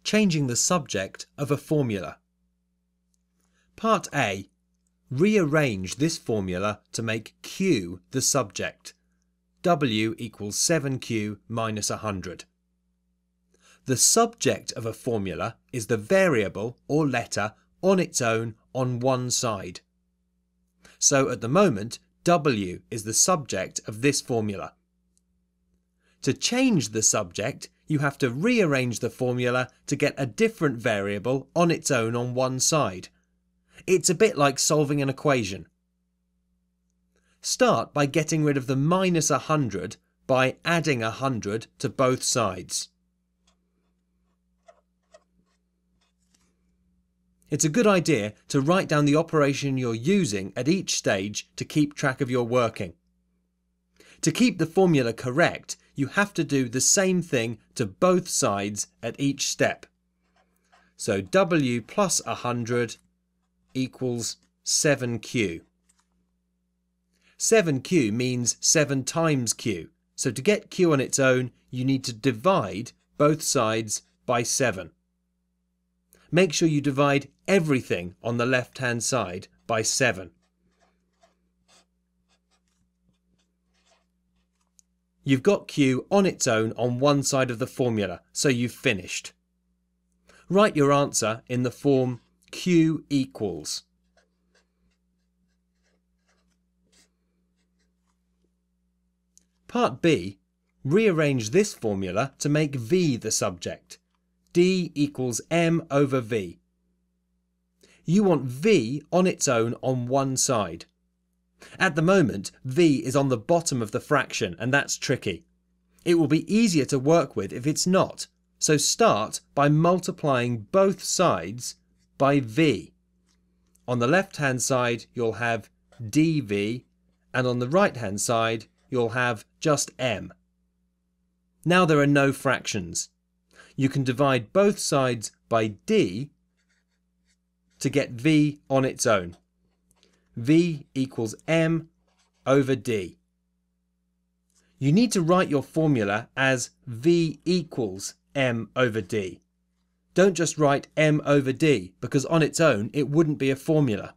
Changing the subject of a formula. Part A. Rearrange this formula to make Q the subject. W equals 7Q minus 100. The subject of a formula is the variable or letter on its own on one side. So at the moment, W is the subject of this formula. To change the subject, you have to rearrange the formula to get a different variable on its own on one side. It's a bit like solving an equation. Start by getting rid of the minus 100 by adding 100 to both sides. It's a good idea to write down the operation you're using at each stage to keep track of your working. To keep the formula correct, you have to do the same thing to both sides at each step. So W plus 100 equals 7Q. 7Q means 7 times Q, so to get Q on its own you need to divide both sides by 7. Make sure you divide everything on the left hand side by 7. You've got Q on its own on one side of the formula, so you've finished. Write your answer in the form Q equals. Part B. Rearrange this formula to make V the subject. D equals M over V. You want V on its own on one side. At the moment, V is on the bottom of the fraction, and that's tricky. It will be easier to work with if it's not, so start by multiplying both sides by V. On the left hand side you'll have dV, and on the right hand side you'll have just M. Now there are no fractions. You can divide both sides by D to get V on its own. V equals M over D. You need to write your formula as V equals M over D. Don't just write M over D, because on its own it wouldn't be a formula.